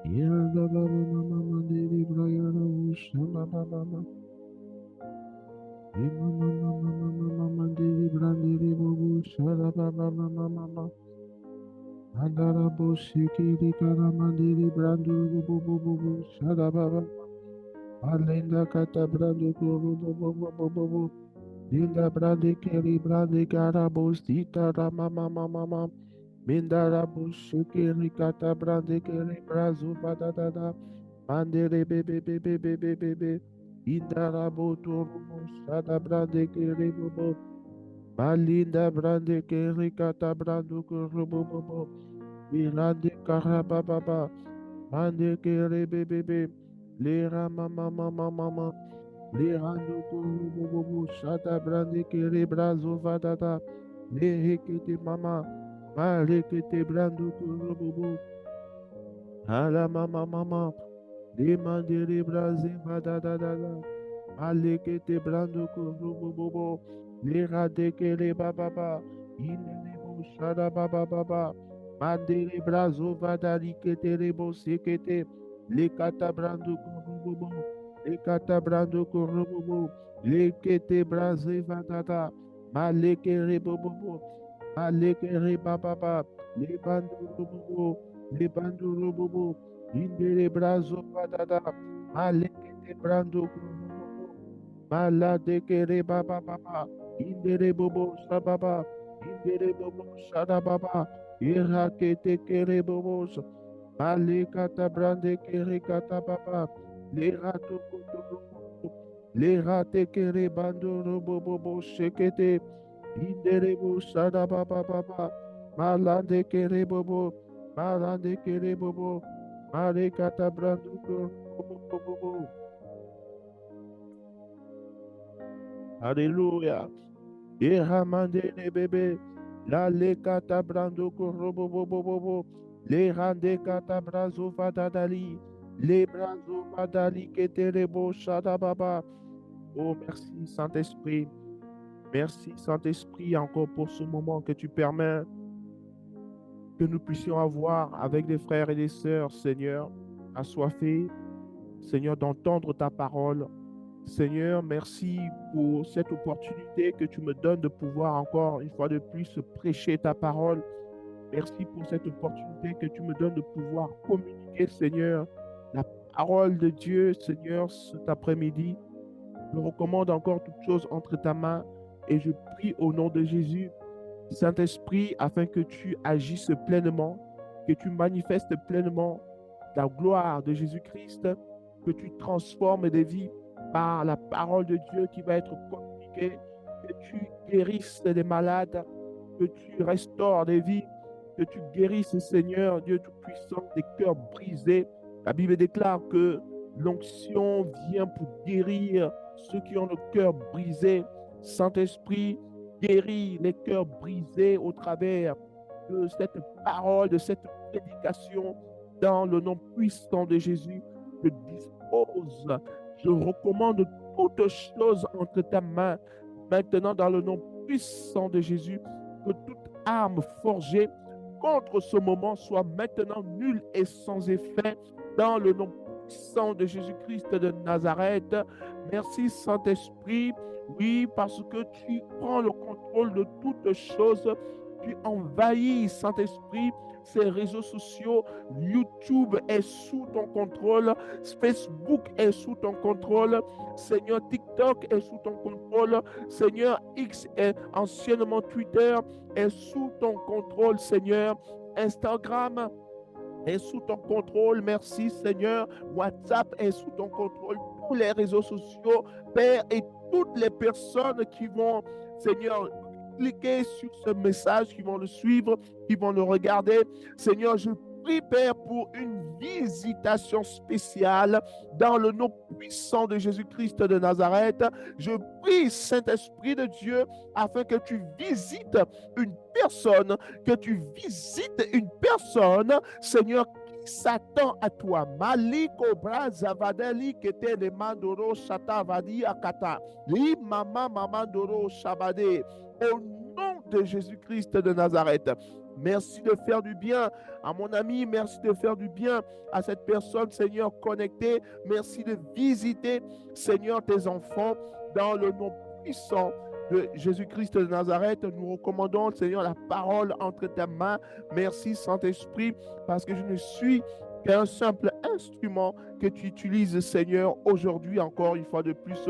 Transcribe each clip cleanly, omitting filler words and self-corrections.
Yanda baba mama mandiri brayara ushanda baba mama. Mama mama mama mandiri brandiri bobu shara baba mama mama. Andara bo shikiri kara mandiri brandu bobu bobu bobu shara baba. Alenda kata brandu bobu bobu bobu bobu. Linda brandi keri brandi kara bo sita rama mama mama. Mindara bo shikiri kata brandi keri brazu bada dada. Mandere bebe bebe bebe bebe. Indara botorumo sada brande kere bobo. Malinda brande kere kata brando kuru bobo. Irande karaba baba. Mande kere bebe bebe. Lera mama mama mama. Lerando kuru bobo. Sada brande kere brazo vadada. Lehekete mama. Malekete brando kuru bobo. Ala mama mama. Demandere braze vadada. Alekete brando kurubu bobo. Lera dekele bababa. Inelebo shada bababa. Mandere brazo vadali kete lebo sekete. Lekata brando kurubu bobo. Lekata brando kurubu bobo. Lekete braze vadada. Malekere bobo. Malekere bababa. Lebando bobo. Lebando bobo. Indere brazo vadada. Malekete brando kurubu. Malade kere baba baba, indere bobo sababa, indere bobo sada baba, irakete kere bobo, malekata brande kere kata baba, lerato koto, lerate kere bandoro bobo shekete, indere bo sada baba baba, malade kere bobo, malade kere bobo, malekata brando bobo bobo. Alléluia. Eramande ne bebe, la le kata brando korobo bobo bobo, le rande kata brazo vadadali, le brazo vadali keterebo shada baba. Oh, merci Saint-Esprit. Merci Saint-Esprit encore pour ce moment que tu permets que nous puissions avoir avec des frères et des sœurs, Seigneur, assoiffés, Seigneur, d'entendre ta parole. Seigneur, merci pour cette opportunité que tu me donnes de pouvoir encore une fois de plus prêcher ta parole. Merci pour cette opportunité que tu me donnes de pouvoir communiquer, Seigneur, la parole de Dieu, Seigneur, cet après-midi. Je recommande encore toutes choses entre ta main et je prie au nom de Jésus, Saint-Esprit, afin que tu agisses pleinement, que tu manifestes pleinement la gloire de Jésus-Christ, que tu transformes des vies par la parole de Dieu qui va être communiquée, que tu guérisses des malades, que tu restaures des vies, que tu guérisses, Seigneur, Dieu Tout-Puissant, des cœurs brisés. La Bible déclare que l'onction vient pour guérir ceux qui ont le cœur brisé. Saint-Esprit, guéris les cœurs brisés au travers de cette parole, de cette prédication, dans le nom puissant de Jésus. Je dispose, je recommande toutes choses entre ta main, maintenant dans le nom puissant de Jésus, que toute arme forgée contre ce moment soit maintenant nulle et sans effet, dans le nom puissant de Jésus-Christ de Nazareth. Merci Saint-Esprit, oui, parce que tu prends le contrôle de toutes choses. Tu envahis, Saint-Esprit, ces réseaux sociaux. YouTube est sous ton contrôle. Facebook est sous ton contrôle. Seigneur, TikTok est sous ton contrôle. Seigneur, X est anciennement Twitter est sous ton contrôle, Seigneur. Instagram est sous ton contrôle. Merci, Seigneur. WhatsApp est sous ton contrôle. Tous les réseaux sociaux, Père, et toutes les personnes qui vont, Seigneur, cliquer sur ce message, qui vont le suivre, qui vont le regarder. Seigneur, je prie, Père, pour une visitation spéciale dans le nom puissant de Jésus-Christ de Nazareth. Je prie, Saint-Esprit de Dieu, afin que tu visites une personne, Seigneur, qui s'attend à toi. Maliko brazavadeli kete le mandoro shatavadi akata. Li mama mamandoro shabade. Au nom de Jésus-Christ de Nazareth, Merci de faire du bien à mon ami. Merci de faire du bien à cette personne, Seigneur, connectée. Merci de visiter, Seigneur, tes enfants dans le nom puissant de Jésus-Christ de Nazareth. Nous recommandons, Seigneur, la parole entre tes mains. Merci, Saint-Esprit, parce que je ne suis qu'un simple instrument que tu utilises, Seigneur, aujourd'hui encore une fois de plus,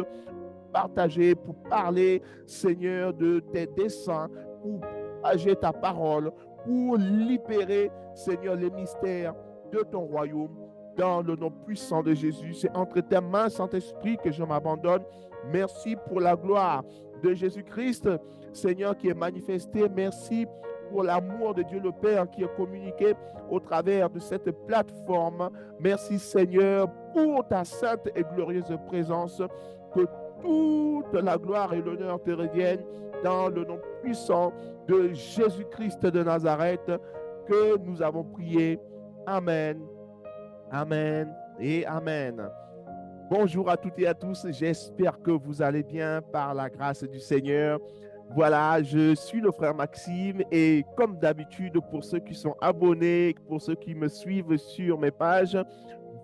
partager, pour parler, Seigneur, de tes desseins, pour partager ta parole, pour libérer, Seigneur, les mystères de ton royaume dans le nom puissant de Jésus. C'est entre tes mains, Saint-Esprit, que je m'abandonne. Merci pour la gloire de Jésus-Christ, Seigneur, qui est manifesté. Merci pour l'amour de Dieu le Père qui est communiqué au travers de cette plateforme. Merci, Seigneur, pour ta sainte et glorieuse présence. Que toute la gloire et l'honneur te reviennent dans le nom puissant de Jésus-Christ de Nazareth que nous avons prié. Amen, amen et amen. Bonjour à toutes et à tous, j'espère que vous allez bien par la grâce du Seigneur. Voilà, je suis le frère Maxime et comme d'habitude, pour ceux qui sont abonnés, pour ceux qui me suivent sur mes pages,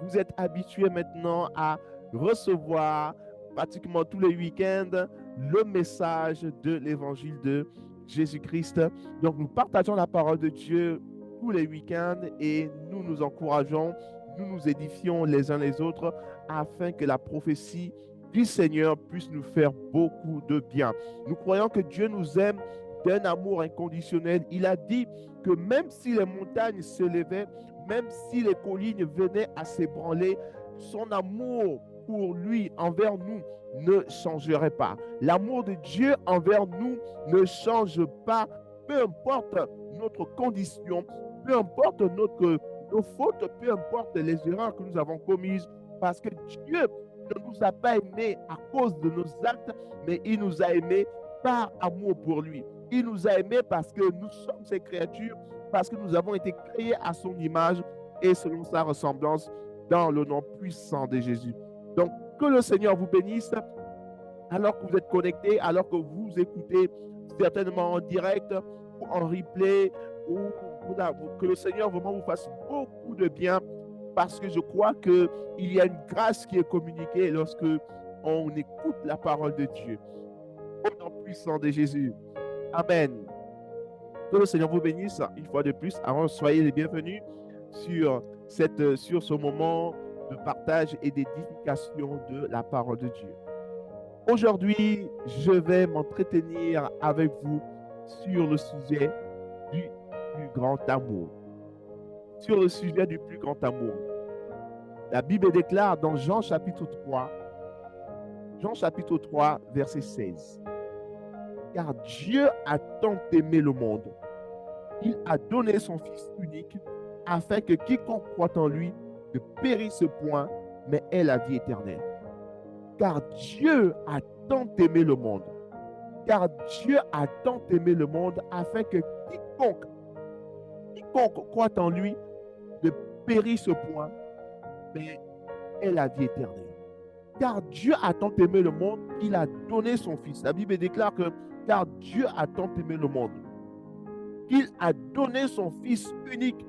vous êtes habitués maintenant à recevoir pratiquement tous les week-ends le message de l'évangile de Jésus-Christ. Donc nous partageons la parole de Dieu tous les week-ends et nous nous encourageons, nous nous édifions les uns les autres afin que la prophétie du Seigneur puisse nous faire beaucoup de bien. Nous croyons que Dieu nous aime d'un amour inconditionnel. Il a dit que même si les montagnes s'élevaient, même si les collines venaient à s'ébranler, son amour pour lui, envers nous, ne changerait pas. L'amour de Dieu envers nous ne change pas, peu importe notre condition, peu importe nos fautes, peu importe les erreurs que nous avons commises, parce que Dieu ne nous a pas aimés à cause de nos actes, mais il nous a aimés par amour pour lui. Il nous a aimés parce que nous sommes ses créatures, parce que nous avons été créés à son image et selon sa ressemblance dans le nom puissant de Jésus. Donc, que le Seigneur vous bénisse alors que vous êtes connectés, alors que vous écoutez certainement en direct ou en replay, ou que le Seigneur vraiment vous fasse beaucoup de bien, parce que je crois qu'il y a une grâce qui est communiquée lorsque on écoute la parole de Dieu. Au nom puissant de Jésus. Amen. Que le Seigneur vous bénisse une fois de plus. Alors, soyez les bienvenus sur ce moment de partage et d'édification de la parole de Dieu. Aujourd'hui, je vais m'entretenir avec vous sur le sujet du plus grand amour. Sur le sujet du plus grand amour. La Bible déclare dans Jean chapitre 3, verset 16. Car Dieu a tant aimé le monde, il a donné son Fils unique, afin que quiconque croit en lui ne périsse point, mais ait la vie éternelle. Car Dieu a tant aimé le monde. Car Dieu a tant aimé le monde, afin que quiconque croit en lui ne périsse point, mais ait la vie éternelle. Car Dieu a tant aimé le monde qu'il a donné son Fils. La Bible déclare que car Dieu a tant aimé le monde qu'il a donné son Fils unique,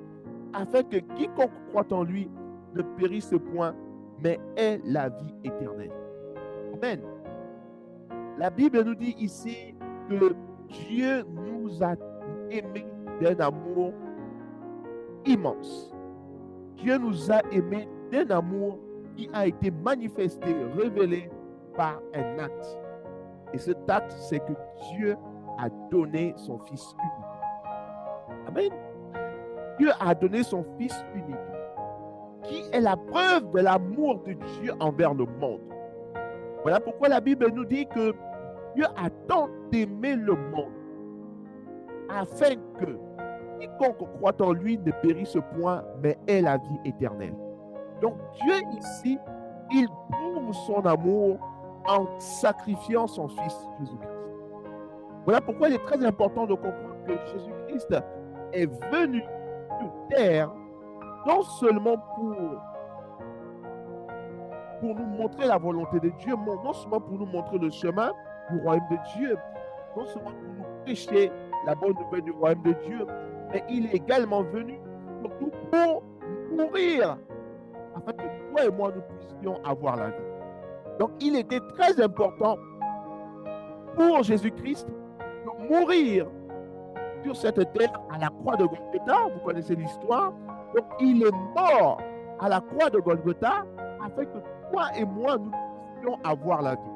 afin que quiconque croit en lui ne périsse point, mais ait la vie éternelle. Amen. La Bible nous dit ici que Dieu nous a aimés d'un amour immense. Dieu nous a aimés d'un amour qui a été manifesté, révélé par un acte. Et cet acte, c'est que Dieu a donné son Fils unique. Amen. Dieu a donné son Fils unique, qui est la preuve de l'amour de Dieu envers le monde. Voilà pourquoi la Bible nous dit que Dieu a tant aimé le monde, afin que quiconque croit en lui ne périsse point, mais ait la vie éternelle. Donc Dieu ici, il prouve son amour en sacrifiant son Fils Jésus-Christ. Voilà pourquoi il est très important de comprendre que Jésus-Christ est venu sur terre non seulement pour nous montrer la volonté de Dieu, non seulement pour nous montrer le chemin du royaume de Dieu, non seulement pour nous prêcher la bonne nouvelle du royaume de Dieu, mais il est également venu surtout pour mourir, afin que toi et moi, nous puissions avoir la vie. Donc, il était très important pour Jésus-Christ de mourir sur cette terre à la croix de Golgotha. Vous connaissez l'histoire. Donc, il est mort à la croix de Golgotha afin que toi et moi, nous puissions avoir la vie.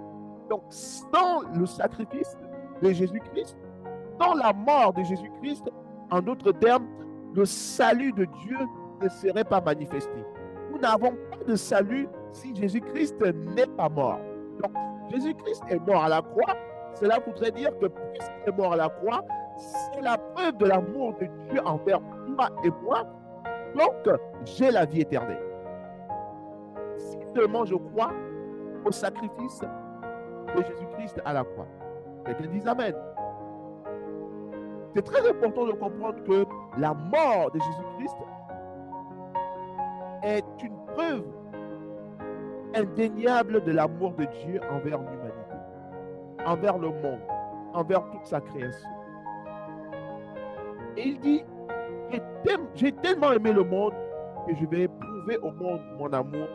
Donc, sans le sacrifice de Jésus-Christ, sans la mort de Jésus-Christ, en d'autres termes, le salut de Dieu ne serait pas manifesté. Nous n'avons pas de salut si Jésus-Christ n'est pas mort. Donc, Jésus-Christ est mort à la croix. Cela voudrait dire que puisqu'il est mort à la croix, c'est la preuve de l'amour de Dieu envers toi et moi. Donc, j'ai la vie éternelle. Si seulement je crois au sacrifice de Jésus-Christ à la croix. Quelqu'un dit Amen. C'est très important de comprendre que la mort de Jésus-Christ est une preuve indéniable de l'amour de Dieu envers l'humanité, envers le monde, envers toute sa création. Et il dit, j'ai tellement aimé le monde que je vais prouver au monde mon amour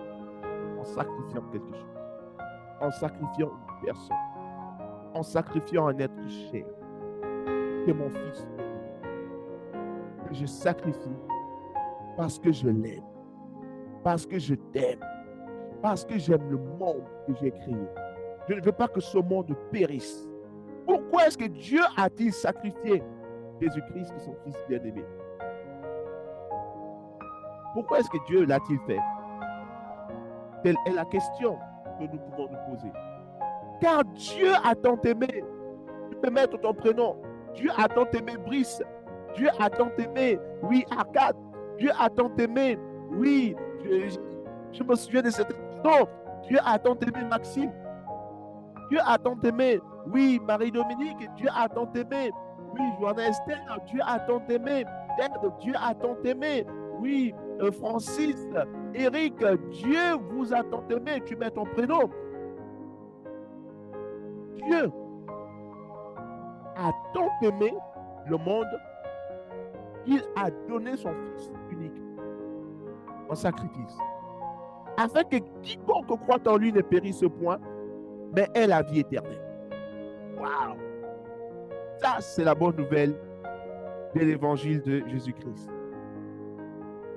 en sacrifiant quelque chose, en sacrifiant une personne, en sacrifiant un être cher, c'est mon fils, que je sacrifie parce que je l'aime, parce que je t'aime, parce que j'aime le monde que j'ai créé. Je ne veux pas que ce monde périsse. Pourquoi est-ce que Dieu a-t-il sacrifié Jésus-Christ, son fils bien-aimé? Pourquoi est-ce que Dieu l'a-t-il fait? Telle est la question que nous pouvons nous poser. Car Dieu a tant aimé. Tu peux mettre ton prénom. Dieu a tant aimé Brice. Dieu a tant aimé, oui, Arcade. Dieu a tant aimé, oui, je me souviens de cette question. Dieu a tant aimé Maxime. Dieu a tant aimé, oui, Marie-Dominique. Dieu a tant aimé, oui, Joanna Esther. Dieu a tant aimé, Dieu a tant aimé, oui, Francis, Eric. Dieu vous a tant aimé. Tu mets ton prénom. Dieu a tant aimé le monde qu'il a donné son Fils unique en sacrifice, afin que quiconque croit en lui ne périsse point, mais ait la vie éternelle. Waouh! Ça, c'est la bonne nouvelle de l'évangile de Jésus-Christ.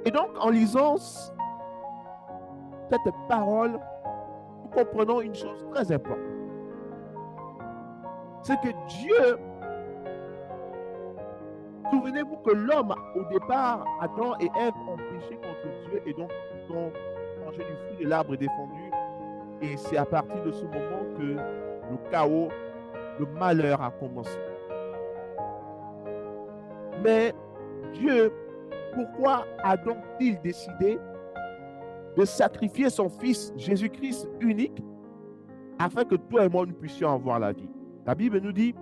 Et donc, en lisant cette parole, nous comprenons une chose très importante. C'est que Dieu, souvenez-vous que l'homme, au départ, Adam et Ève ont péché contre Dieu et donc ils ont mangé du fruit de l'arbre défendu. Et c'est à partir de ce moment que le chaos, le malheur a commencé. Mais Dieu, pourquoi a donc-t-il décidé de sacrifier son Fils Jésus-Christ unique afin que toi et moi nous puissions avoir la vie? La Bible nous dit,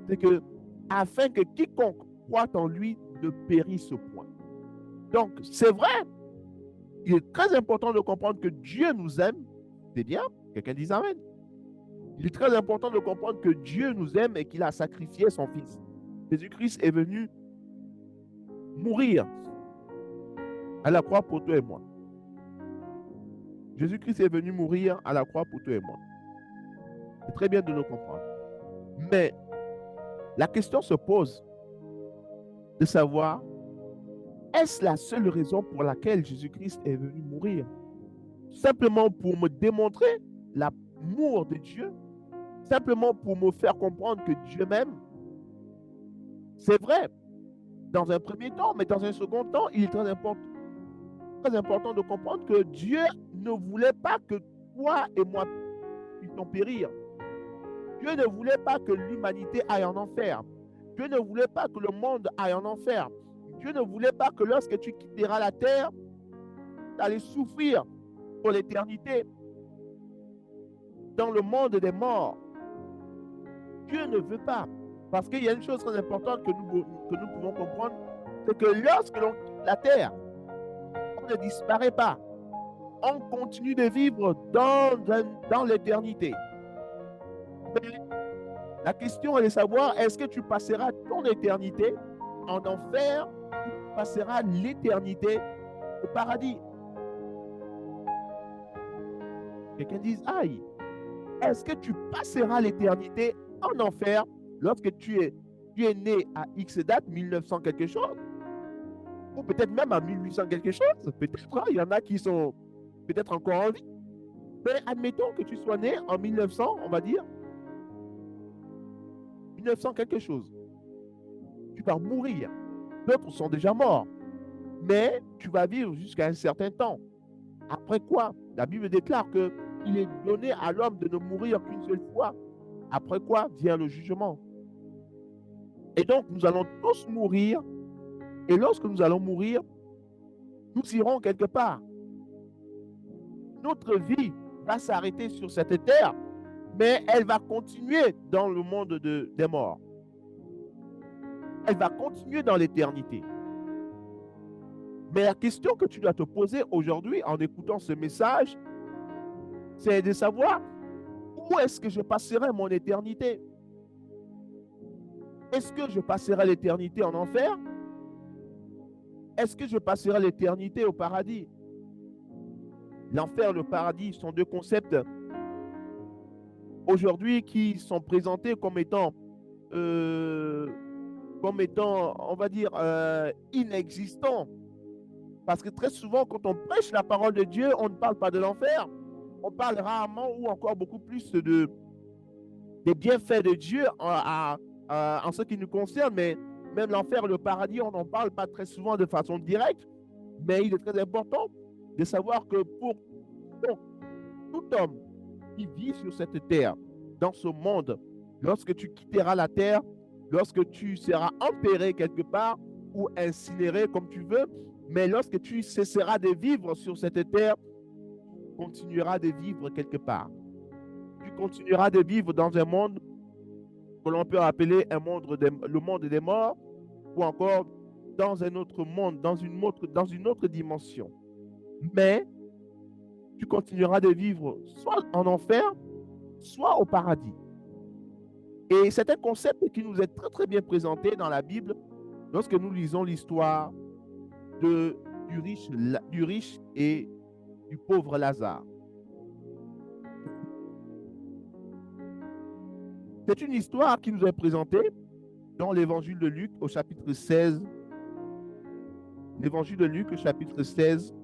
c'est que afin que quiconque croit en lui ne périsse point. Donc, c'est vrai, il est très important de comprendre que Dieu nous aime. C'est bien, quelqu'un dit Amen. Il est très important de comprendre que Dieu nous aime et qu'il a sacrifié son Fils. Jésus-Christ est venu mourir à la croix pour toi et moi. Jésus-Christ est venu mourir à la croix pour toi et moi. C'est très bien de le comprendre. Mais la question se pose de savoir, est-ce la seule raison pour laquelle Jésus-Christ est venu mourir? Simplement pour me démontrer l'amour de Dieu? Simplement pour me faire comprendre que Dieu m'aime? C'est vrai, dans un premier temps, mais dans un second temps, il est très important de comprendre que Dieu ne voulait pas que toi et moi puissions périr. Dieu ne voulait pas que l'humanité aille en enfer. Dieu ne voulait pas que le monde aille en enfer. Dieu ne voulait pas que lorsque tu quitteras la terre, tu allais souffrir pour l'éternité dans le monde des morts. Dieu ne veut pas. Parce qu'il y a une chose très importante que nous pouvons comprendre, c'est que lorsque l'on quitte la terre, on ne disparaît pas. On continue de vivre dans l'éternité. Mais la question est de savoir, est-ce que tu passeras ton éternité en enfer ou tu passeras l'éternité au paradis. Quelqu'un dit, aïe, est-ce que tu passeras l'éternité en enfer lorsque tu es né à X date, 1900 quelque chose, ou peut-être même à 1800 quelque chose, peut-être, hein, il y en a qui sont peut-être encore en vie. Mais admettons que tu sois né en 1900, on va dire, 1900 quelque chose. Tu vas mourir. D'autres sont déjà morts. Mais tu vas vivre jusqu'à un certain temps. Après quoi, la Bible déclare qu'il est donné à l'homme de ne mourir qu'une seule fois. Après quoi vient le jugement. Et donc, nous allons tous mourir. Et lorsque nous allons mourir, nous irons quelque part. Notre vie va s'arrêter sur cette terre, mais elle va continuer dans le monde des morts. Elle va continuer dans l'éternité. Mais la question que tu dois te poser aujourd'hui en écoutant ce message, c'est de savoir où est-ce que je passerai mon éternité? Est-ce que je passerai l'éternité en enfer? Est-ce que je passerai l'éternité au paradis? L'enfer et le paradis sont deux concepts aujourd'hui qui sont présentés comme étant, on va dire, inexistants. Parce que très souvent, quand on prêche la parole de Dieu, on ne parle pas de l'enfer. On parle rarement ou encore beaucoup plus des bienfaits de Dieu en ce qui nous concerne. Mais même l'enfer et le paradis, on n'en parle pas très souvent de façon directe. Mais il est très important de savoir que pour tout homme qui vit sur cette terre, dans ce monde, lorsque tu quitteras la terre, lorsque tu seras enterré quelque part ou incinéré comme tu veux, mais lorsque tu cesseras de vivre sur cette terre, tu continueras de vivre quelque part. Tu continueras de vivre dans un monde que l'on peut appeler le monde des morts, ou encore dans un autre monde, dans une autre dimension. Mais tu continueras de vivre soit en enfer, soit au paradis. Et c'est un concept qui nous est très très bien présenté dans la Bible lorsque nous lisons l'histoire du riche et du pauvre Lazare. C'est une histoire qui nous est présentée dans l'évangile de Luc au chapitre 16. L'évangile de Luc au chapitre 16,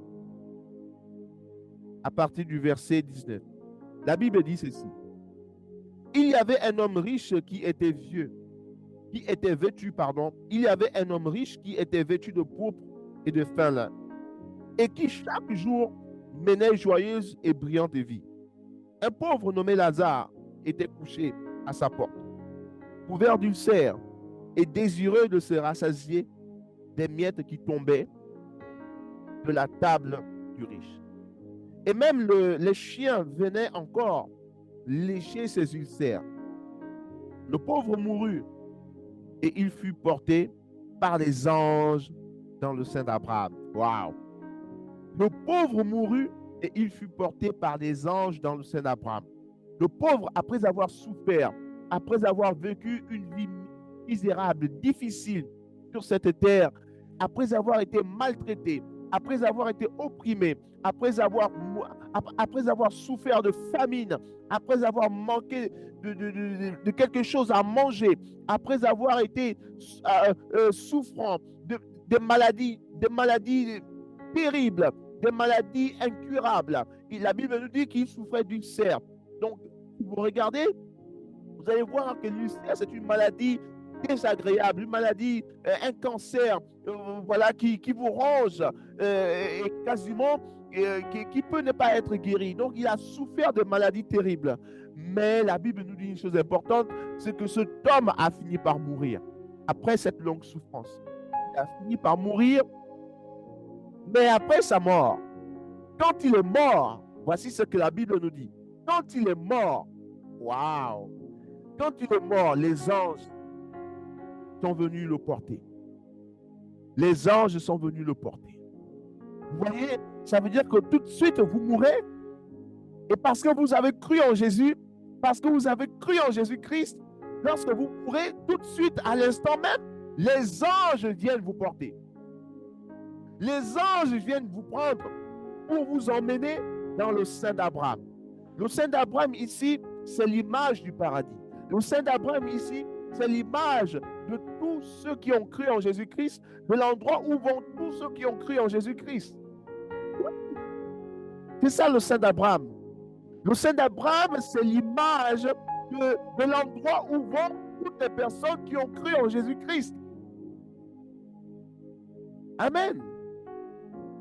à partir du verset 19. La Bible dit ceci. Il y avait un homme riche qui était vêtu, il y avait un homme riche qui était vêtu de pourpre et de fin lin, et qui chaque jour menait joyeuse et brillante vie. Un pauvre nommé Lazare était couché à sa porte, couvert d'ulcères et désireux de se rassasier des miettes qui tombaient de la table du riche. Et même les chiens venaient encore lécher ses ulcères. Le pauvre mourut et il fut porté par les anges dans le sein d'Abraham. Waouh! Le pauvre mourut et il fut porté par les anges dans le sein d'Abraham. Le pauvre, après avoir souffert, après avoir vécu une vie misérable, difficile sur cette terre, après avoir été maltraité, après avoir été opprimé, après avoir souffert de famine, après avoir manqué de quelque chose à manger, après avoir été souffrant de maladies terribles, des maladies incurables. Et la Bible nous dit qu'il souffrait d'ulcère. Donc, si vous regardez, vous allez voir que l'ulcère, c'est une maladie désagréable, une maladie, un cancer, voilà, qui vous ronge et quasiment, qui peut ne pas être guéri. Donc, il a souffert de maladies terribles. Mais la Bible nous dit une chose importante, c'est que cet homme a fini par mourir. Après cette longue souffrance, il a fini par mourir, mais après sa mort, quand il est mort, voici ce que la Bible nous dit. Quand il est mort, waouh! Quand il est mort, les anges sont venus le porter. Les anges sont venus le porter. Vous voyez, ça veut dire que tout de suite, vous mourrez. Et parce que vous avez cru en Jésus, parce que vous avez cru en Jésus-Christ, lorsque vous mourrez, tout de suite, à l'instant même, Les anges viennent vous porter. Les anges viennent vous prendre pour vous emmener dans le sein d'Abraham. Le sein d'Abraham ici, c'est l'image du paradis. Le sein d'Abraham ici, c'est l'image de tous ceux qui ont cru en Jésus-Christ, de l'endroit où vont tous ceux qui ont cru en Jésus-Christ. C'est ça le sein d'Abraham. Le sein d'Abraham, c'est l'image de l'endroit où vont toutes les personnes qui ont cru en Jésus-Christ. Amen.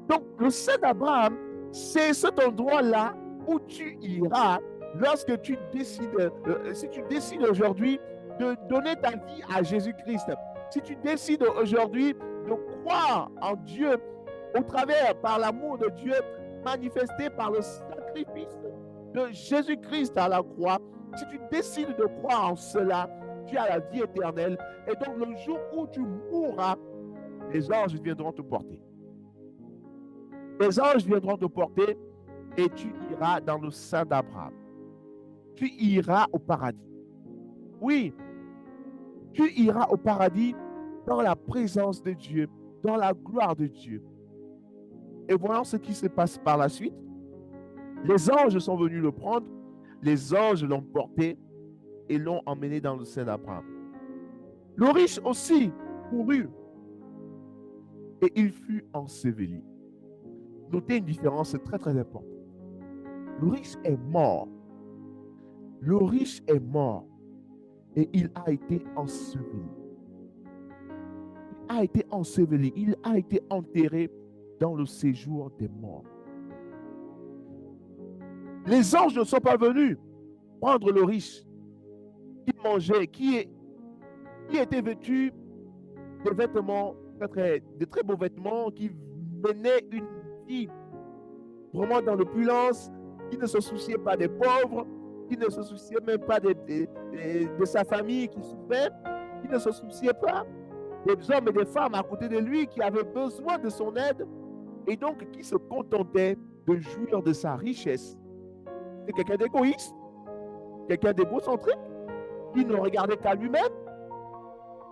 Donc, le sein d'Abraham, c'est cet endroit-là où tu iras lorsque tu décides, si tu décides aujourd'hui de donner ta vie à Jésus-Christ, si tu décides aujourd'hui de croire en Dieu au travers, par l'amour de Dieu manifesté par le sacrifice de Jésus-Christ à la croix, si tu décides de croire en cela, tu as la vie éternelle. Et donc, le jour où tu mourras, les anges viendront te porter. Les anges viendront te porter et tu iras dans le sein d'Abraham. Tu iras au paradis. Oui, tu iras au paradis dans la présence de Dieu, dans la gloire de Dieu. Et voyons ce qui se passe par la suite. Les anges sont venus le prendre, les anges l'ont porté et l'ont emmené dans le sein d'Abraham. Le riche aussi courut et il fut enseveli. Notez une différence très très importante. Le riche est mort. Le riche est mort et il a été enseveli. Il a été enseveli, il a été enterré dans le séjour des morts. Les anges ne sont pas venus prendre le riche qui mangeait, qui était vêtu de vêtements, de très beaux vêtements, qui menait une vie vraiment dans l'opulence, qui ne se souciait pas des pauvres, qui ne se souciait même pas de sa famille qui souffrait, qui ne se souciait pas des hommes et des femmes à côté de lui qui avaient besoin de son aide et donc qui se contentait de jouir de sa richesse. C'est quelqu'un d'égoïste, quelqu'un d'égocentrique, qui ne regardait qu'à lui-même.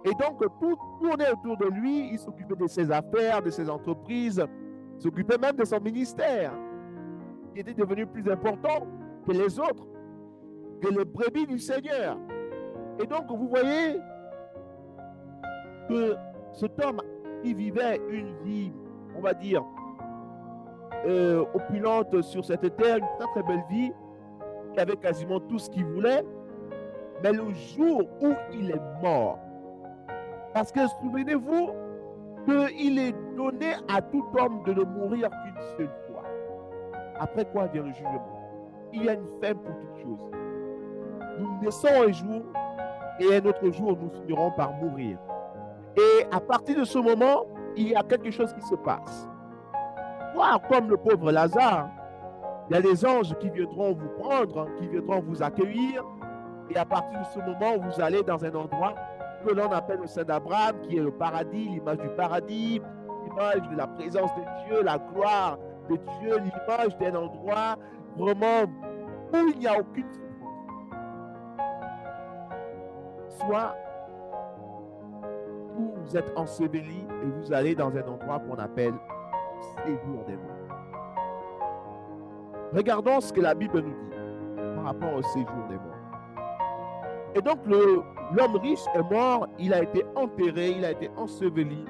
Et donc, tout tournait autour de lui. Il s'occupait de ses affaires, de ses entreprises, s'occupait même de son ministère, qui était devenu plus important que les autres, que les brebis du Seigneur. Et donc, vous voyez que cet homme qui vivait une vie, on va dire, opulente sur cette terre, une très très belle vie, qui avait quasiment tout ce qu'il voulait, mais le jour où il est mort, parce que souvenez-vous qu'il est donné à tout homme de ne mourir qu'une seule fois. Après quoi vient le jugement? Il y a une fin pour toute chose. Nous naissons un jour et un autre jour nous finirons par mourir. Et à partir de ce moment, il y a quelque chose qui se passe. Voir comme le pauvre Lazare, il y a des anges qui viendront vous prendre, qui viendront vous accueillir. Et à partir de ce moment, vous allez dans un endroit que l'on appelle le sein d'Abraham, qui est le paradis, l'image du paradis, l'image de la présence de Dieu, la gloire de Dieu, l'image d'un endroit vraiment où il n'y a aucune souffrance. Soit vous êtes enseveli et vous allez dans un endroit qu'on appelle séjour des morts. Regardons ce que la Bible nous dit par rapport au séjour des morts. Et donc, l'homme riche est mort, il a été enterré, il a été enseveli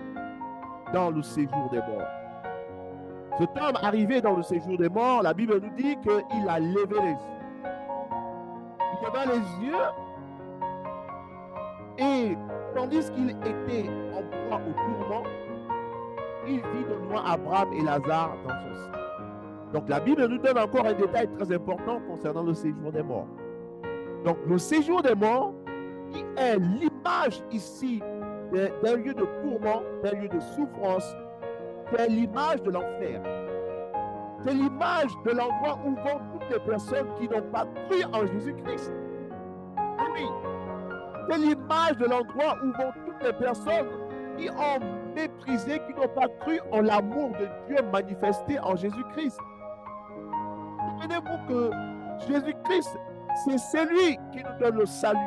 dans le séjour des morts. Cet homme arrivé dans le séjour des morts, la Bible nous dit qu'il a levé les yeux. Il leva les yeux et tandis qu'il était en proie au tourment, il vit de loin Abraham et Lazare dans son sein. Donc la Bible nous donne encore un détail très important concernant le séjour des morts. Donc le séjour des morts, qui est l'image ici d'un lieu de tourment, d'un lieu de souffrance, c'est l'image de l'enfer. C'est l'image de l'endroit où vont toutes les personnes qui n'ont pas cru en Jésus-Christ. Oui, c'est l'image de l'endroit où vont toutes les personnes qui ont méprisé, qui n'ont pas cru en l'amour de Dieu manifesté en Jésus-Christ. Souvenez-vous que Jésus-Christ, c'est celui qui nous donne le salut.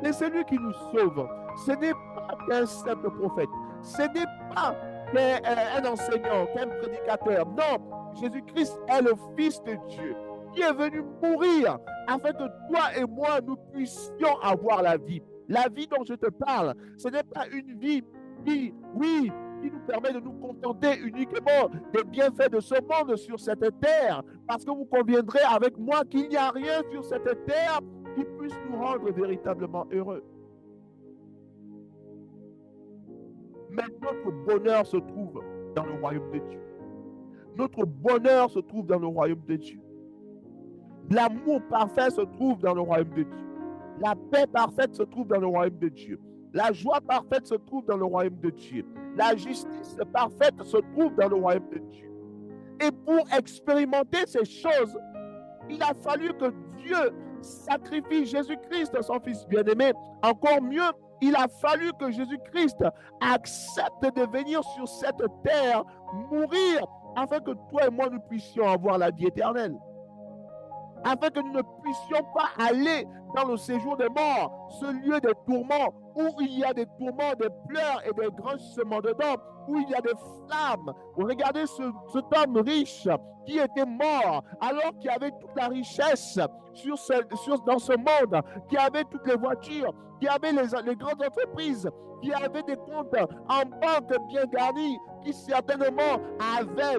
C'est celui qui nous sauve. Ce n'est pas qu'un simple prophète. Ce n'est pas qu'un enseignant, qu'un prédicateur. Non, Jésus-Christ est le Fils de Dieu qui est venu mourir afin que toi et moi, nous puissions avoir la vie. La vie dont je te parle, ce n'est pas une vie qui, oui, qui nous permet de nous contenter uniquement des bienfaits de ce monde sur cette terre, parce que vous conviendrez avec moi qu'il n'y a rien sur cette terre qui puisse nous rendre véritablement heureux. Mais notre bonheur se trouve dans le royaume de Dieu. Notre bonheur se trouve dans le royaume de Dieu. L'amour parfait se trouve dans le royaume de Dieu. La paix parfaite se trouve dans le royaume de Dieu. La joie parfaite se trouve dans le royaume de Dieu. La justice parfaite se trouve dans le royaume de Dieu. Et pour expérimenter ces choses, il a fallu que Dieu sacrifie Jésus-Christ, son Fils bien-aimé. Encore mieux, il a fallu que Jésus-Christ accepte de venir sur cette terre, mourir, afin que toi et moi, nous puissions avoir la vie éternelle. Afin que nous ne puissions pas aller dans le séjour des morts, ce lieu des tourments, où il y a des tourments, des pleurs et des grinchements de dents, où il y a des flammes. Regardez cet homme riche qui était mort alors qu'il avait toute la richesse dans ce monde, qui avait toutes les voitures, qui avait les grandes entreprises, qui avait des comptes en banque bien garnis, qui certainement avait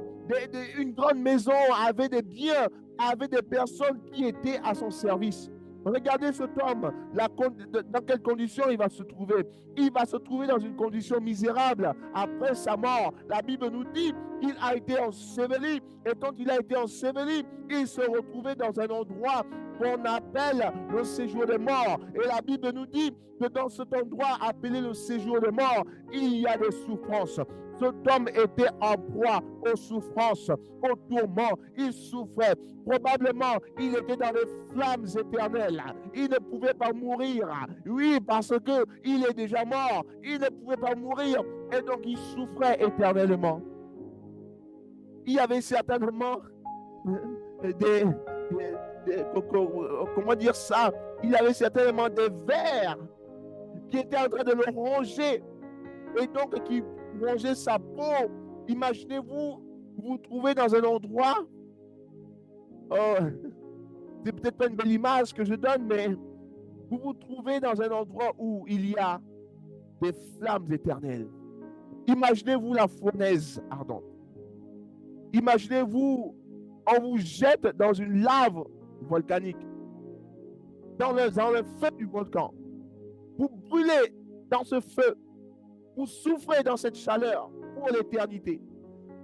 une grande maison, avait des biens, avait des personnes qui étaient à son service. Regardez cet homme, dans quelles conditions il va se trouver. Il va se trouver dans une condition misérable après sa mort. La Bible nous dit qu'il a été enseveli. Et quand il a été enseveli, il se retrouvait dans un endroit qu'on appelle le séjour des morts. Et la Bible nous dit que dans cet endroit appelé le séjour des morts, il y a des souffrances. Cet homme était en proie aux souffrances, aux tourments. Il souffrait. Probablement, il était dans les flammes éternelles. Il ne pouvait pas mourir. Oui, parce qu'il est déjà mort. Il ne pouvait pas mourir. Et donc, il souffrait éternellement. Il y avait certainement comment dire ça? Il y avait certainement des vers qui étaient en train de le ronger. Et donc, qui rongeait sa peau. Imaginez-vous, vous vous trouvez dans un endroit, c'est peut-être pas une belle image que je donne, mais vous vous trouvez dans un endroit où il y a des flammes éternelles. Imaginez-vous la fournaise ardente. Imaginez-vous, on vous jette dans une lave volcanique, dans le feu du volcan. Vous brûlez dans ce feu. Vous souffrez dans cette chaleur pour l'éternité.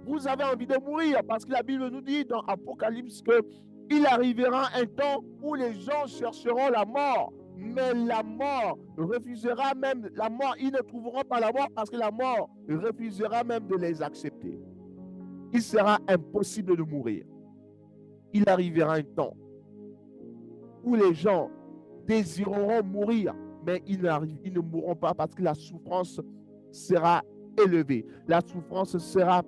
Vous avez envie de mourir parce que la Bible nous dit dans Apocalypse qu'il arrivera un temps où les gens chercheront la mort, mais la mort refusera même la mort. Ils ne trouveront pas la mort parce que la mort refusera même de les accepter. Il sera impossible de mourir. Il arrivera un temps où les gens désireront mourir, mais ils ne mourront pas parce que la souffrance sera élevée. La souffrance sera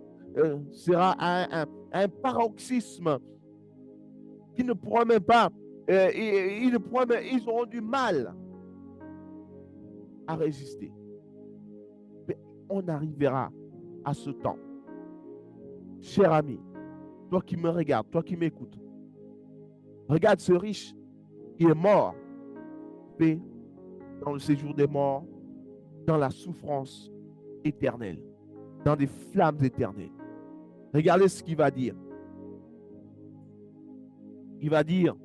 à un paroxysme qui ne pourront même pas, ils auront du mal à résister. Mais on arrivera à ce temps. Cher ami, toi qui me regardes, toi qui m'écoutes, regarde ce riche qui est mort, mais dans le séjour des morts, dans la souffrance éternelle, dans des flammes éternelles. Regardez ce qu'il va dire. Il va dire,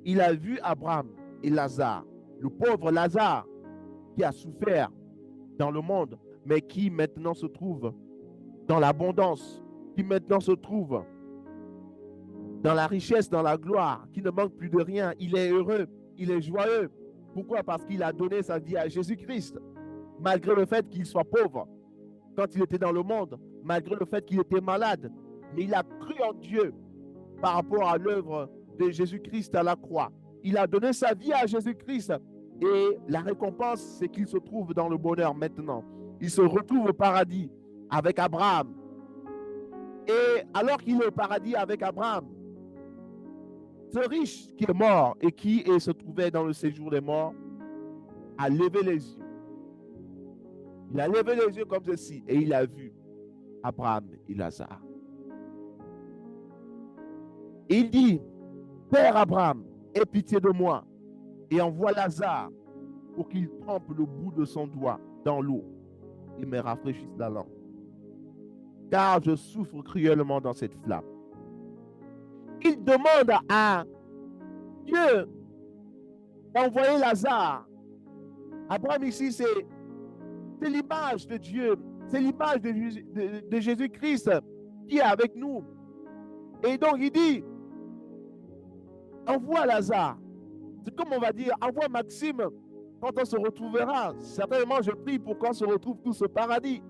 il a vu Abraham et Lazare, le pauvre Lazare qui a souffert dans le monde, mais qui maintenant se trouve dans l'abondance, qui maintenant se trouve dans la richesse, dans la gloire, qui ne manque plus de rien. Il est heureux, il est joyeux. Pourquoi? Parce qu'il a donné sa vie à Jésus-Christ, malgré le fait qu'il soit pauvre quand il était dans le monde, malgré le fait qu'il était malade. Mais il a cru en Dieu par rapport à l'œuvre de Jésus-Christ à la croix. Il a donné sa vie à Jésus-Christ et la récompense, c'est qu'il se trouve dans le bonheur maintenant. Il se retrouve au paradis avec Abraham. Et alors qu'il est au paradis avec Abraham, ce riche qui est mort et qui se trouvait dans le séjour des morts a levé les yeux Il a levé les yeux comme ceci et il a vu Abraham et Lazare. Il dit, Père Abraham, aie pitié de moi et envoie Lazare pour qu'il trempe le bout de son doigt dans l'eau et me rafraîchisse la langue. Car je souffre cruellement dans cette flamme. Il demande à Dieu d'envoyer Lazare. Abraham ici, c'est l'image de Dieu, c'est l'image de Jésus-Christ qui est avec nous. Et donc il dit, envoie Lazare. C'est comme on va dire, envoie Maxime quand on se retrouvera. Certainement, je prie pour qu'on se retrouve tous au paradis.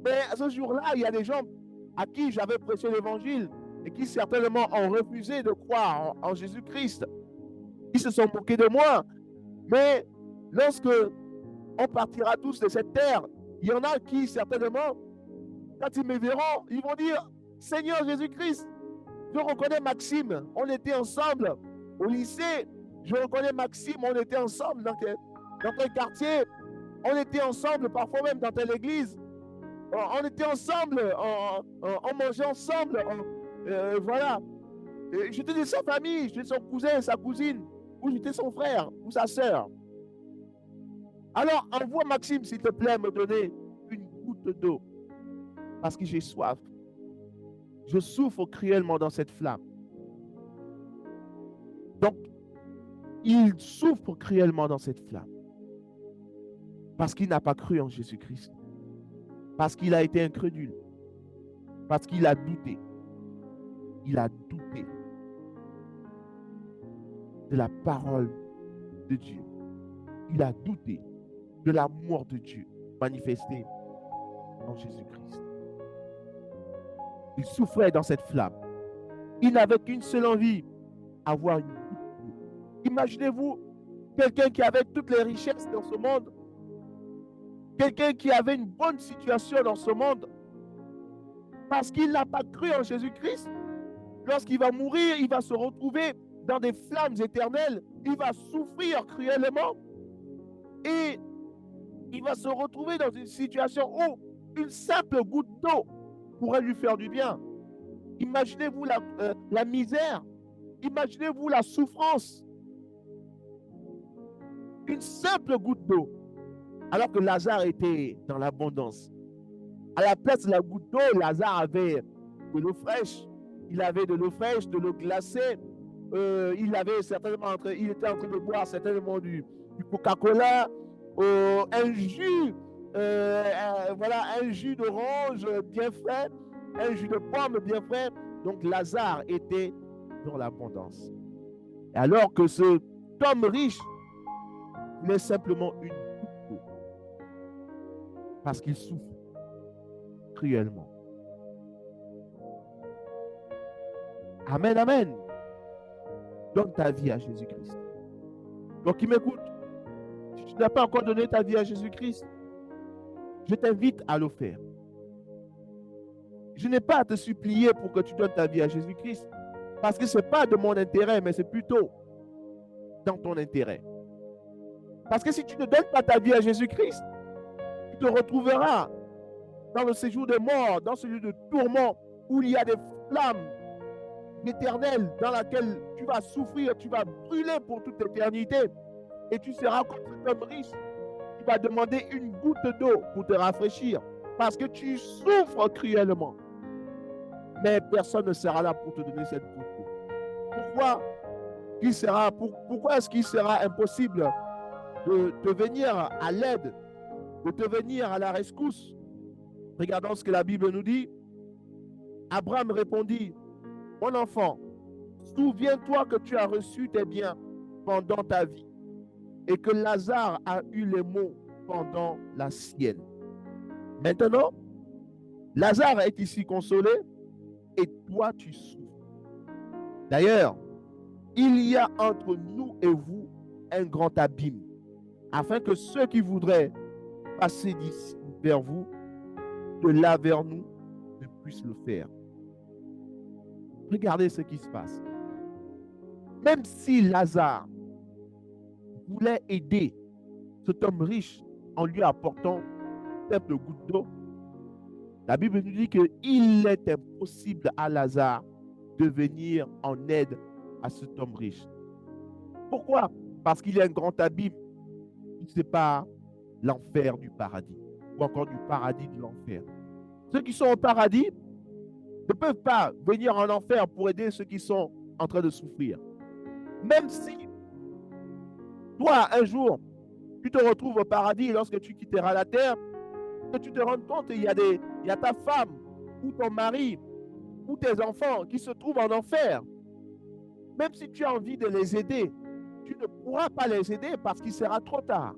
Mais à ce jour-là, il y a des gens à qui j'avais prêché l'évangile et qui certainement ont refusé de croire en Jésus-Christ. Ils se sont moqués de moi. Mais lorsque on partira tous de cette terre, il y en a qui certainement, quand ils me verront, ils vont dire, Seigneur Jésus-Christ, je reconnais Maxime, on était ensemble au lycée, je reconnais Maxime, on était ensemble dans tel quartier, on était ensemble parfois même dans telle église, on était ensemble, on mangeait ensemble, voilà. J'étais de sa famille, j'étais son cousin, sa cousine, ou j'étais son frère, ou sa sœur. Alors, envoie Maxime, s'il te plaît, me donner une goutte d'eau, parce que j'ai soif. Je souffre cruellement dans cette flamme. Donc, il souffre cruellement dans cette flamme, parce qu'il n'a pas cru en Jésus-Christ, parce qu'il a été incrédule, parce qu'il a douté. Il a douté de la parole de Dieu. Il a douté de l'amour de Dieu manifesté en Jésus-Christ. Il souffrait dans cette flamme. Il n'avait qu'une seule envie, avoir une goutte d'eau. Imaginez-vous quelqu'un qui avait toutes les richesses dans ce monde, quelqu'un qui avait une bonne situation dans ce monde, parce qu'il n'a pas cru en Jésus-Christ. Lorsqu'il va mourir, il va se retrouver dans des flammes éternelles, il va souffrir cruellement et il va se retrouver dans une situation où une simple goutte d'eau pourrait lui faire du bien. Imaginez-vous la misère, imaginez-vous la souffrance. Une simple goutte d'eau, alors que Lazare était dans l'abondance. À la place de la goutte d'eau, Lazare avait de l'eau fraîche. Il avait de l'eau fraîche, de l'eau glacée. Il avait certainement il était en train de boire certainement du Coca-Cola, un jus, voilà, un jus d'orange bien frais, un jus de pomme bien frais. Donc Lazare était dans l'abondance. Alors que cet homme riche, il est simplement une goutte d'eau, parce qu'il souffre cruellement. Amen, amen. Donne ta vie à Jésus-Christ. Donc, qui m'écoute, si tu n'as pas encore donné ta vie à Jésus-Christ, je t'invite à le faire. Je n'ai pas à te supplier pour que tu donnes ta vie à Jésus-Christ, parce que ce n'est pas de mon intérêt, mais c'est plutôt dans ton intérêt. Parce que si tu ne donnes pas ta vie à Jésus-Christ, tu te retrouveras dans le séjour des morts, dans ce lieu de tourment où il y a des flammes éternelles dans laquelle tu vas souffrir, tu vas brûler pour toute éternité et tu seras comme cet homme riche qui va demander une goutte d'eau pour te rafraîchir parce que tu souffres cruellement. Mais personne ne sera là pour te donner cette goutte d'eau. Pourquoi est-ce qu'il sera impossible de te venir à l'aide, de te venir à la rescousse? Regardons ce que la Bible nous dit. Abraham répondit, mon enfant, souviens-toi que tu as reçu tes biens pendant ta vie et que Lazare a eu les maux pendant la sienne. Maintenant, Lazare est ici consolé et toi tu souffres. D'ailleurs, il y a entre nous et vous un grand abîme, afin que ceux qui voudraient passer d'ici vers vous, de là vers nous, ne puissent le faire. Regardez ce qui se passe. Même si Lazare voulait aider cet homme riche en lui apportant simple goutte d'eau. La Bible nous dit qu'il est impossible à Lazare de venir en aide à cet homme riche. Pourquoi? Parce qu'il y a un grand abîme qui sépare l'enfer du paradis, ou encore du paradis de l'enfer. Ceux qui sont au paradis ne peuvent pas venir en enfer pour aider ceux qui sont en train de souffrir. Même si toi, un jour, tu te retrouves au paradis lorsque tu quitteras la terre, que tu te rends compte qu'il y a ta femme ou ton mari ou tes enfants qui se trouvent en enfer. Même si tu as envie de les aider, tu ne pourras pas les aider parce qu'il sera trop tard.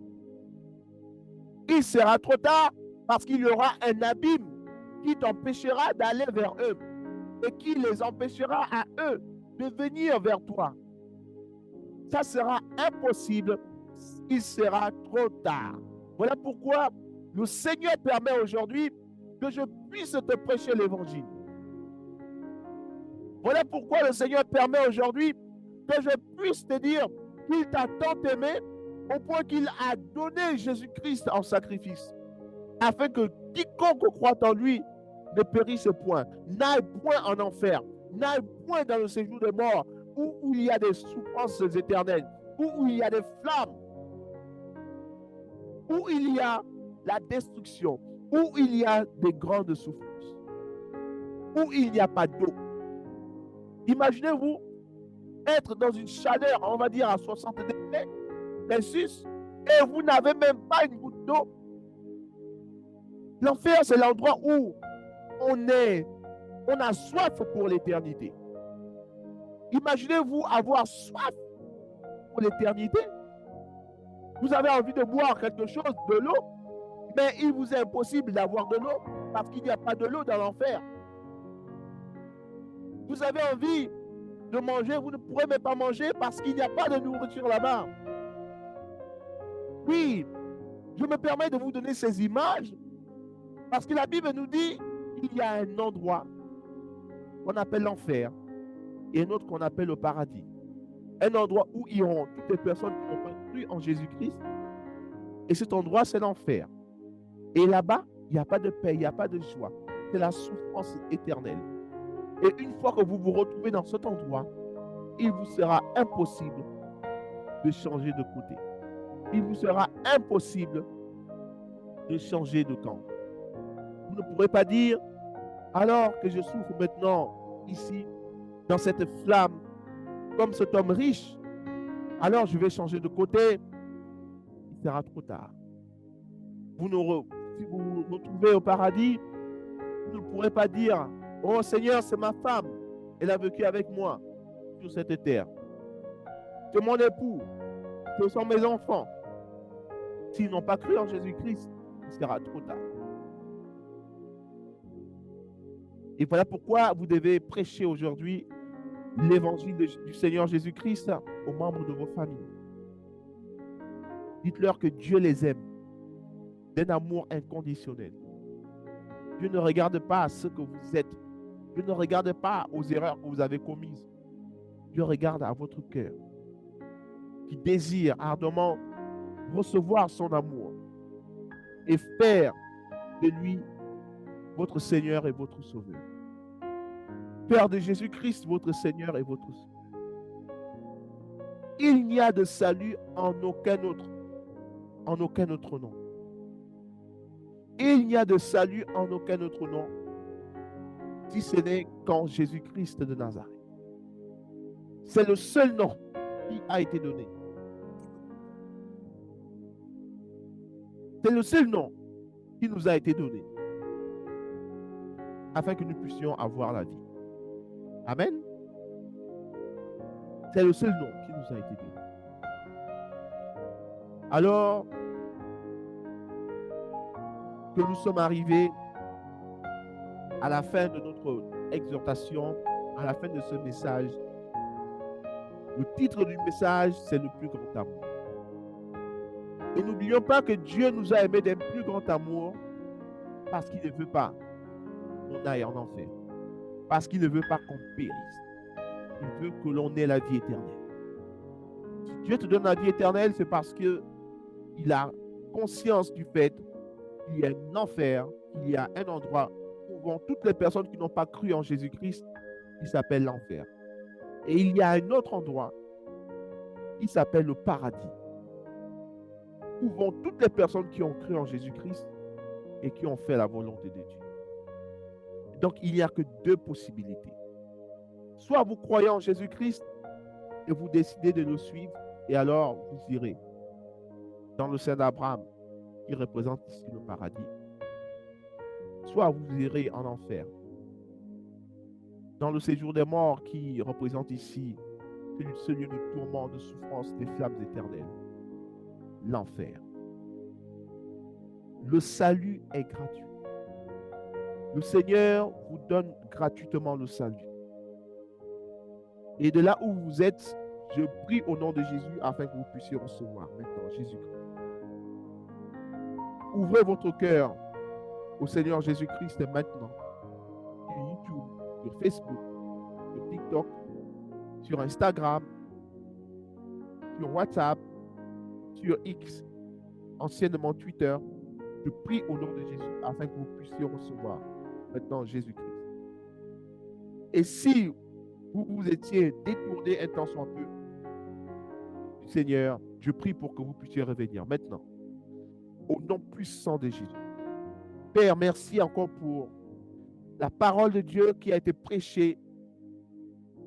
Il sera trop tard parce qu'il y aura un abîme qui t'empêchera d'aller vers eux et qui les empêchera à eux de venir vers toi. Ça sera impossible, il sera trop tard. Voilà pourquoi le Seigneur permet aujourd'hui que je puisse te prêcher l'évangile. Voilà pourquoi le Seigneur permet aujourd'hui que je puisse te dire qu'il t'a tant aimé au point qu'il a donné Jésus-Christ en sacrifice, afin que quiconque croit en lui ne périsse point, n'aille point en enfer, n'aille point dans le séjour des morts, où il y a des souffrances éternelles, où il y a des flammes, où il y a la destruction, où il y a des grandes souffrances, où il n'y a pas d'eau. Imaginez-vous être dans une chaleur, on va dire à 60 degrés Celsius, et vous n'avez même pas une goutte d'eau. L'enfer, c'est l'endroit où on a soif pour l'éternité. Imaginez-vous avoir soif pour l'éternité. Vous avez envie de boire quelque chose, de l'eau, mais il vous est impossible d'avoir de l'eau parce qu'il n'y a pas de l'eau dans l'enfer. Vous avez envie de manger, vous ne pourrez même pas manger parce qu'il n'y a pas de nourriture là-bas. Oui, je me permets de vous donner ces images parce que la Bible nous dit qu'il y a un endroit qu'on appelle l'enfer et un autre qu'on appelle le paradis. Un endroit où iront toutes les personnes qui ont cru en Jésus-Christ. Et cet endroit, c'est l'enfer. Et là-bas, il n'y a pas de paix, il n'y a pas de joie. C'est la souffrance éternelle. Et une fois que vous vous retrouvez dans cet endroit, il vous sera impossible de changer de côté. Il vous sera impossible de changer de camp. Vous ne pourrez pas dire, alors que je souffre maintenant ici, dans cette flamme, comme cet homme riche, alors je vais changer de côté. Il sera trop tard. Si vous vous retrouvez au paradis, vous ne pourrez pas dire, oh Seigneur, c'est ma femme, elle a vécu avec moi sur cette terre. C'est mon époux, ce sont mes enfants. S'ils n'ont pas cru en Jésus-Christ, il sera trop tard. Et voilà pourquoi vous devez prêcher aujourd'hui l'évangile du Seigneur Jésus-Christ aux membres de vos familles. Dites-leur que Dieu les aime d'un amour inconditionnel. Dieu ne regarde pas à ce que vous êtes. Dieu ne regarde pas aux erreurs que vous avez commises. Dieu regarde à votre cœur qui désire ardemment recevoir son amour et faire de lui votre Seigneur et votre Sauveur. Faire de Jésus-Christ votre Seigneur et votre Sauveur. Il n'y a de salut en aucun autre nom. Il n'y a de salut en aucun autre nom, si ce n'est qu'en Jésus-Christ de Nazareth. C'est le seul nom qui a été donné. C'est le seul nom qui nous a été donné, afin que nous puissions avoir la vie. Amen. C'est le seul nom qui nous a été donné. Alors que nous sommes arrivés à la fin de notre exhortation, à la fin de ce message, le titre du message, c'est le plus grand amour. Et n'oublions pas que Dieu nous a aimés d'un plus grand amour parce qu'il ne veut pas qu'on aille en enfer, parce qu'il ne veut pas qu'on périsse. Il veut que l'on ait la vie éternelle. Si Dieu te donne la vie éternelle, c'est parce qu'il a conscience du fait qu'il y a un enfer, qu'il y a un endroit où vont toutes les personnes qui n'ont pas cru en Jésus-Christ, qui s'appelle l'enfer. Et il y a un autre endroit qui s'appelle le paradis, où vont toutes les personnes qui ont cru en Jésus-Christ et qui ont fait la volonté de Dieu. Donc, il n'y a que deux possibilités. Soit vous croyez en Jésus-Christ et vous décidez de le suivre, et alors vous irez dans le sein d'Abraham, qui représente ici le paradis. Soit vous irez en enfer, dans le séjour des morts, qui représente ici ce lieu de tourment, de souffrance, des flammes éternelles. L'enfer. Le salut est gratuit. Le Seigneur vous donne gratuitement le salut. Et de là où vous êtes, je prie au nom de Jésus afin que vous puissiez recevoir maintenant Jésus-Christ. Ouvrez votre cœur au Seigneur Jésus-Christ maintenant. Sur YouTube, sur Facebook, sur TikTok, sur Instagram, sur WhatsApp, sur X, anciennement Twitter. Je prie au nom de Jésus afin que vous puissiez recevoir maintenant Jésus-Christ. Et si vous vous étiez détourné un temps soit peu du Seigneur, je prie pour que vous puissiez revenir maintenant. Au nom puissant de Jésus. Père, merci encore pour la parole de Dieu qui a été prêchée,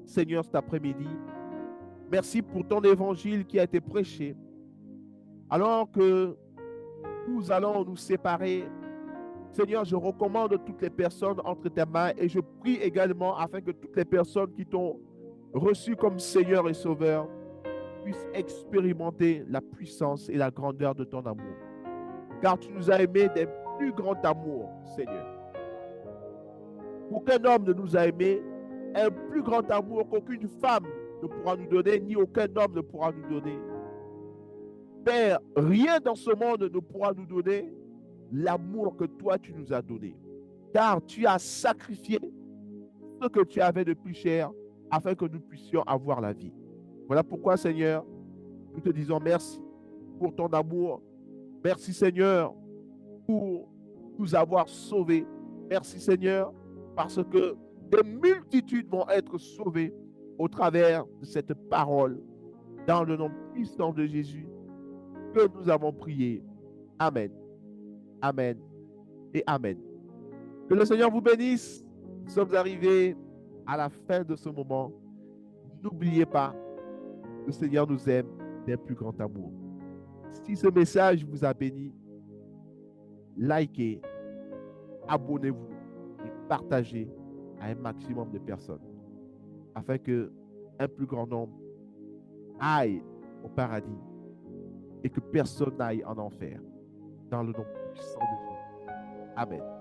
Seigneur, cet après-midi. Merci pour ton évangile qui a été prêché. Alors que nous allons nous séparer, Seigneur, je recommande toutes les personnes entre tes mains et je prie également afin que toutes les personnes qui t'ont reçu comme Seigneur et Sauveur puissent expérimenter la puissance et la grandeur de ton amour. Car tu nous as aimés d'un plus grand amour, Seigneur. Aucun homme ne nous a aimés un plus grand amour qu'aucune femme ne pourra nous donner, ni aucun homme ne pourra nous donner. Père, rien dans ce monde ne pourra nous donner l'amour que toi tu nous as donné. Car tu as sacrifié ce que tu avais de plus cher afin que nous puissions avoir la vie. Voilà pourquoi, Seigneur, nous te disons merci pour ton amour. Merci, Seigneur, pour nous avoir sauvés. Merci, Seigneur, parce que des multitudes vont être sauvées au travers de cette parole. Dans le nom puissant de Jésus que nous avons prié. Amen. Amen et Amen. Que le Seigneur vous bénisse. Nous sommes arrivés à la fin de ce moment. N'oubliez pas, le Seigneur nous aime d'un plus grand amour. Si ce message vous a béni, likez, abonnez-vous et partagez à un maximum de personnes afin que un plus grand nombre aille au paradis et que personne n'aille en enfer. Dans le nom puissant de Jésus. Amen.